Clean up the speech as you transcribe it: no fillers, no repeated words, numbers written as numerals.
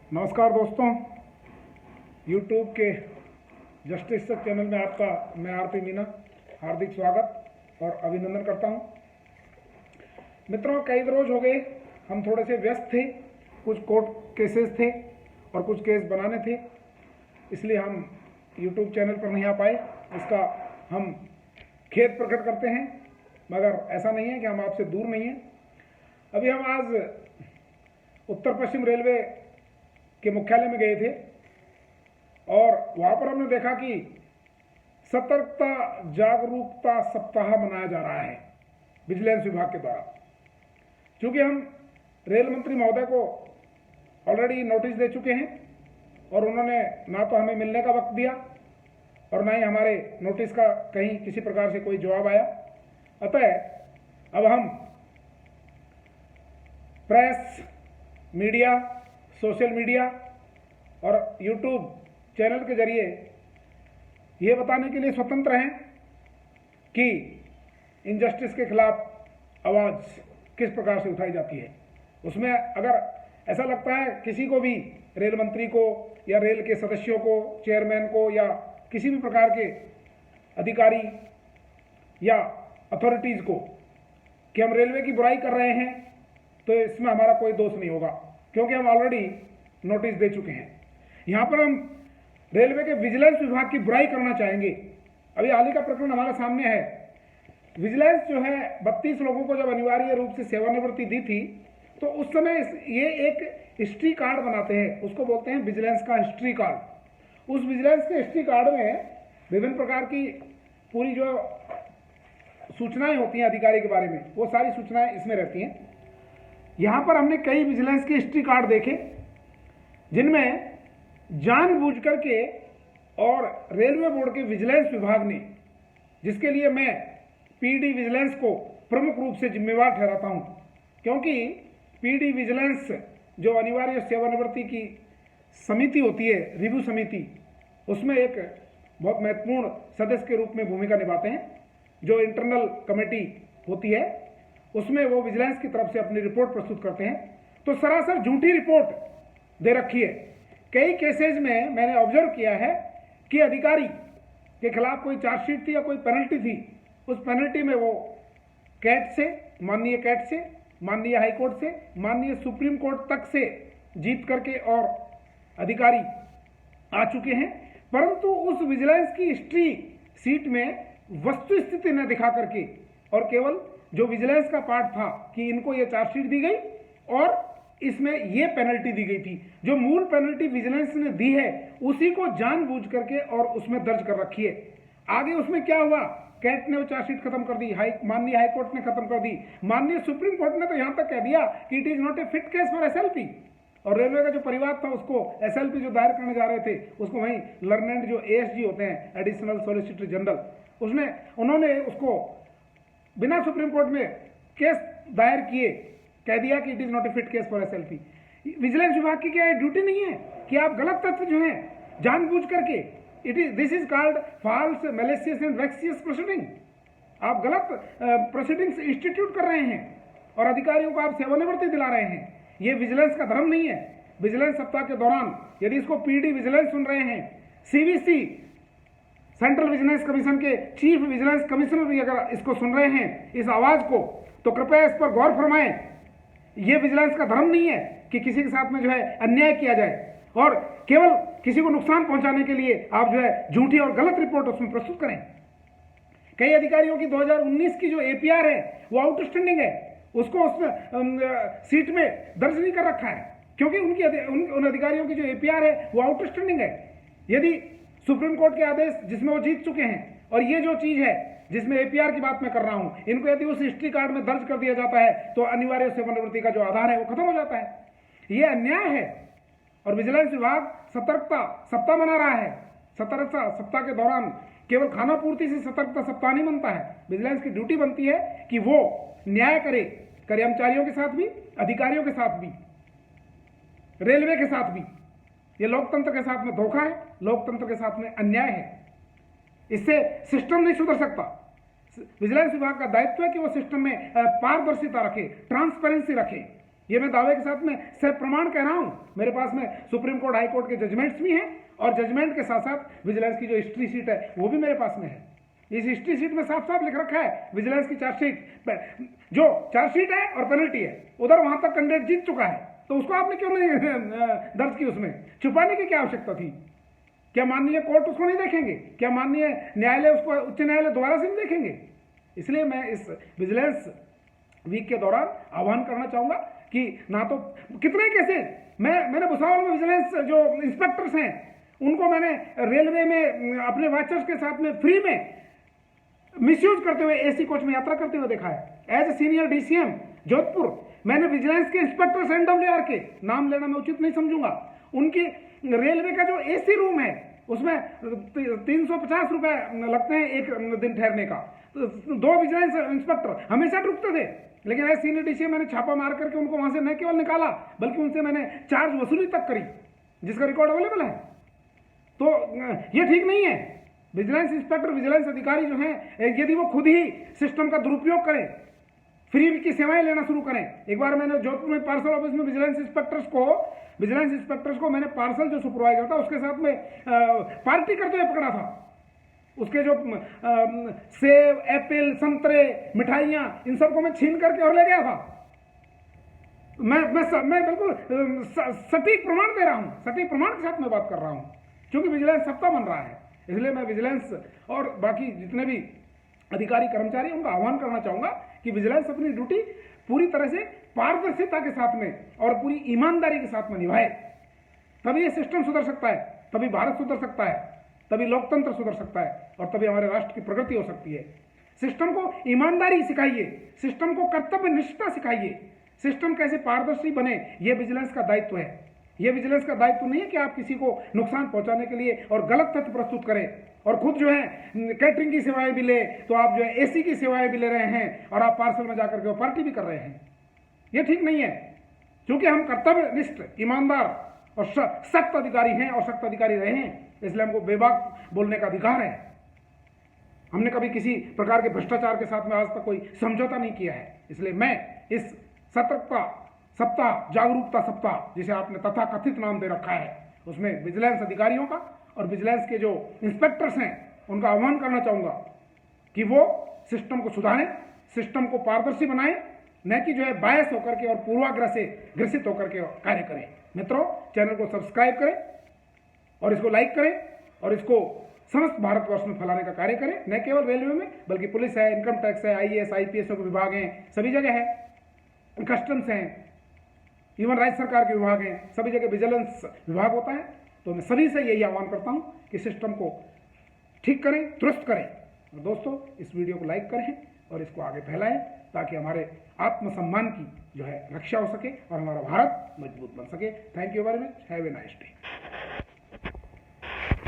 नमस्कार दोस्तों, YouTube के जस्टिस तक चैनल में आपका मैं आरती मीना हार्दिक स्वागत और अभिनंदन करता हूं। मित्रों, कई रोज हो गए हम थोड़े से व्यस्त थे, कुछ कोर्ट केसेस थे और कुछ केस बनाने थे, इसलिए हम YouTube चैनल पर नहीं आ पाए। इसका हम खेद प्रकट करते हैं, मगर ऐसा नहीं है कि हम आपसे दूर नहीं हैं। अभी हम आज उत्तर पश्चिम रेलवे के मुख्यालय में गए थे और वहाँ पर हमने देखा कि सतर्कता जागरूकता सप्ताह मनाया जा रहा है विजिलेंस विभाग के द्वारा। चूँकि हम रेल मंत्री महोदय को ऑलरेडी नोटिस दे चुके हैं और उन्होंने ना तो हमें मिलने का वक्त दिया और ना ही हमारे नोटिस का कहीं किसी प्रकार से कोई जवाब आया। अतः अब हम प्रेस, मीडिया, सोशल मीडिया और YouTube चैनल के जरिए ये बताने के लिए स्वतंत्र हैं कि इनजस्टिस के खिलाफ आवाज़ किस प्रकार से उठाई जाती है। उसमें अगर ऐसा लगता है किसी को भी, रेल मंत्री को या रेल के सदस्यों को, चेयरमैन को या किसी भी प्रकार के अधिकारी या अथॉरिटीज़ को, कि हम रेलवे की बुराई कर रहे हैं, तो इसमें हमारा कोई दोष नहीं होगा, क्योंकि हम ऑलरेडी नोटिस दे चुके हैं। यहाँ पर हम रेलवे के विजिलेंस विभाग की बुराई करना चाहेंगे। अभी हाल ही का प्रकरण हमारे सामने है। विजिलेंस जो है 32 लोगों को जब अनिवार्य रूप से सेवानिवृत्ति दी थी, तो उस समय ये एक हिस्ट्री कार्ड बनाते हैं, उसको बोलते हैं विजिलेंस का हिस्ट्री कार्ड। उस विजिलेंस के हिस्ट्री कार्ड में विभिन्न प्रकार की पूरी जो सूचनाएं होती हैं अधिकारी के बारे में, वो सारी सूचनाएं इसमें रहती हैं। यहाँ पर हमने कई विजिलेंस के हिस्ट्री कार्ड देखे जिनमें जानबूझ करके और रेलवे बोर्ड के विजिलेंस विभाग ने, जिसके लिए मैं पीडी विजिलेंस को प्रमुख रूप से जिम्मेवार ठहराता हूँ, क्योंकि पीडी विजिलेंस जो अनिवार्य सेवानिवृत्ति की समिति होती है, रिव्यू समिति, उसमें एक बहुत महत्वपूर्ण सदस्य के रूप में भूमिका निभाते हैं। जो इंटरनल कमेटी होती है उसमें वो विजिलेंस की तरफ से अपनी रिपोर्ट प्रस्तुत करते हैं। तो सरासर झूठी रिपोर्ट दे रखी है। कई केसेज में मैंने ऑब्जर्व किया है कि अधिकारी के खिलाफ कोई चार्जशीट थी या कोई पेनल्टी थी, उस पेनल्टी में वो कैट से, माननीय कैट से, माननीय हाईकोर्ट से, माननीय सुप्रीम कोर्ट तक से जीत करके और अधिकारी आ चुके हैं, परंतु उस विजिलेंस की हिस्ट्री सीट में वस्तु स्थिति न दिखा करके और केवल जो विजिलेंस का पार्ट था कि इनको ये चार्जशीट दी गई और इसमें ये पेनल्टी दी गई थी, जो मूल पेनल्टी विजिलेंस ने दी है उसी को जानबूझ करके और उसमें दर्ज कर रखी है। आगे उसमें क्या हुआ, कैट ने वो चार्जशीट खत्म कर दी, माननीय हाईकोर्ट ने खत्म कर दी, माननीय सुप्रीम कोर्ट ने तो यहां तक कह दिया कि it is not a fit case for SLP. और रेलवे का जो परिवार था उसको एसएलपी जो दायर करने जा रहे थे, उसको वहीं लर्नेड जो एएसजी होते हैं, एडिशनल सॉलिसिटर जनरल, उन्होंने उसको बिना सुप्रीम कोर्ट में केस दायर किए कह दिया कि it is not a fit case for SLP. Vigilance विभाग की क्या डूटी नहीं है कि आप गलत तथ्य जो है जानबूझ करके, this is called false, malicious and vexatious proceeding, आप गलत प्रोसीडिंग्स इंस्टीट्यूट कर रहे हैं और अधिकारियों को आप सेवानिवृत्ति दिला रहे हैं। ये विजिलेंस का धर्म नहीं है। विजिलेंस सप्ताह के दौरान यदि इसको पीडी विजिलेंस सुन रहे हैं, सीवीसी सेंट्रल विजिलेंस कमीशन के चीफ विजिलेंस कमिश्नर भी अगर इसको सुन रहे हैं इस आवाज को, तो कृपया इस पर गौर फरमाएं। ये विजिलेंस का धर्म नहीं है कि किसी के साथ में जो है अन्याय किया जाए और केवल किसी को नुकसान पहुंचाने के लिए आप जो है झूठी और गलत रिपोर्ट उसमें प्रस्तुत करें। कई अधिकारियों की 2019 की जो एपीआर है वो आउटस्टैंडिंग है, उसको उसमें सीट में दर्ज नहीं कर रखा है, क्योंकि उन अधिकारियों की जो एपीआर है वो आउटस्टैंडिंग है। यदि सुप्रीम कोर्ट के आदेश जिसमें वो जीत चुके हैं और ये जो चीज है जिसमें एपीआर की बात मैं कर रहा हूं, इनको यदि उस हिस्ट्री कार्ड में दर्ज कर दिया जाता है तो अनिवार्य सेवानिवृत्ति का जो आधार है वो खत्म हो जाता है। ये अन्याय है और विजिलेंस विभाग सतर्कता सप्ताह मना रहा है। सतर्कता सप्ताह के दौरान केवल खाना पूर्ति से सतर्कता सप्ताह नहीं बनता है। विजिलेंस की ड्यूटी बनती है कि वो न्याय करे, कर्मचारियों के साथ भी, अधिकारियों के साथ भी, रेलवे के साथ भी। ये लोकतंत्र के साथ में धोखा है, लोकतंत्र के साथ में अन्याय है। इससे सिस्टम नहीं सुधर सकता। विजिलेंस विभाग का दायित्व है कि वो सिस्टम में पारदर्शिता रखे, ट्रांसपेरेंसी रखे ये मैं दावे के साथ में सिर्फ प्रमाण कह रहा हूं। मेरे पास में सुप्रीम कोर्ट, हाई कोर्ट के जजमेंट्स भी हैं और जजमेंट के साथ साथ विजिलेंस की जो हिस्ट्री शीट है वो भी मेरे पास में है। इस हिस्ट्री शीट में साफ साफ लिख रखा है विजिलेंस की चार्जशीट, जो चार्जशीट है और पेनल्टी है, उधर वहां तक कैंडिडेट जीत चुका है, तो उसको आपने क्यों नहीं दर्ज की? उसमें छुपाने की क्या आवश्यकता थी? क्या माननीय कोर्ट उसको नहीं देखेंगे? क्या माननीय न्यायालय उसको, उच्च न्यायालय दोबारा से नहीं देखेंगे? इसलिए मैं इस विजिलेंस वीक के दौरान आह्वान करना चाहूंगा कि ना तो कितने केसेस मैंने भुसावल में विजिलेंस जो इंस्पेक्टर्स हैं उनको मैंने रेलवे में अपने वाचर्स के साथ में फ्री में मिसयूज करते हुए एसी कोच में यात्रा करते हुए देखा है। As a senior DCM Jodhpur, मैंने विजिलेंस के इंस्पेक्टर्स एनडब्ल्यूआर के नाम लेना मैं उचित नहीं समझूंगा, उनकी रेलवे का जो एसी रूम है उसमें 350 रुपए लगते हैं एक दिन ठहरने का। तो 2 विजिलेंस इंस्पेक्टर हमेशा रुकते थे, लेकिन एज सीनियर डीसीएम मैंने छापा मार करके उनको वहां से न केवल निकाला बल्कि उनसे मैंने चार्ज वसूली तक करी, जिसका रिकॉर्ड अवेलेबल है। तो ये ठीक नहीं है। विजिलेंस इंस्पेक्टर, विजिलेंस अधिकारी जो हैं, यदि वो खुद ही सिस्टम का दुरुपयोग करें, फ्री की सेवाएं लेना शुरू करें। एक बार मैंने जोधपुर में पार्सल ऑफिस में विजिलेंस इंस्पेक्टर्स को मैंने पार्सल जो सुपरवाइजर था उसके साथ में पार्टी करते हुए पकड़ा था। उसके जो सेब, एप्पल, संतरे, मिठाइयां, इन सबको मैं छीन करके और ले गया था। मैं बिल्कुल सटीक प्रमाण दे रहा हूं, सटीक प्रमाण के साथ मैं बात कर रहा हूं, क्योंकि विजिलेंस सप्ताह बन रहा है। इसलिए मैं विजिलेंस और बाकी जितने भी अधिकारी कर्मचारी उनका आह्वान करना चाहूंगा कि विजिलेंस अपनी ड्यूटी पूरी तरह से पारदर्शिता के साथ में और पूरी ईमानदारी के साथ में निभाए। तभी ये सिस्टम सुधर सकता है, तभी भारत सुधर सकता है, तभी लोकतंत्र सुधर सकता है और तभी हमारे राष्ट्र की प्रगति हो सकती है। सिस्टम को ईमानदारी सिखाइए, सिस्टम को कर्तव्य निष्ठा सिखाइए, सिस्टम कैसे पारदर्शी बने, यह विजिलेंस का दायित्व है। यह विजिलेंस का दायित्व नहीं है कि आप किसी को नुकसान पहुंचाने के लिए और गलत तथ्य प्रस्तुत करें और खुद जो है कैटरिंग की सेवाएं भी ले, तो आप जो है एसी की सेवाएं भी ले रहे हैं और आप पार्सल में जाकर के पार्टी भी कर रहे हैं। यह ठीक नहीं है, क्योंकि हम कर्तव्यनिष्ठ, ईमानदार और सख्त अधिकारी हैं और सख्त अधिकारी रहे हैं, इसलिए हमको बेबाक बोलने का अधिकार है। हमने कभी किसी प्रकार के भ्रष्टाचार के साथ में आज तक कोई समझौता नहीं किया है। इसलिए मैं इस सतर्कता सप्ताह, जागरूकता सप्ताह, जिसे आपने तथाकथित नाम दे रखा है, उसमें विजिलेंस अधिकारियों का और विजिलेंस के जो इंस्पेक्टर्स हैं उनका आह्वान करना चाहूंगा कि वो सिस्टम को सुधारें, सिस्टम को पारदर्शी बनाएं, न कि जो है बायस होकर के और पूर्वाग्रह से ग्रसित होकर के कार्य करें। मित्रों, चैनल को सब्सक्राइब करें और इसको लाइक करें और इसको समस्त भारतवर्ष में फैलाने का कार्य करें, न केवल रेलवे में बल्कि पुलिस है, इनकम टैक्स है, IAS IPS के विभाग हैं, सभी जगह है, कस्टम्स हैं, इवन राज्य सरकार के विभाग हैं, सभी जगह विजिलेंस विभाग होता है। तो मैं सभी से यही आह्वान करता हूं कि सिस्टम को ठीक करें, दुरुस्त करें। और दोस्तों, इस वीडियो को लाइक करें और इसको आगे फैलाएं ताकि हमारे आत्मसम्मान की जो है रक्षा हो सके और हमारा भारत मजबूत बन सके। Thank you very much, have a nice day.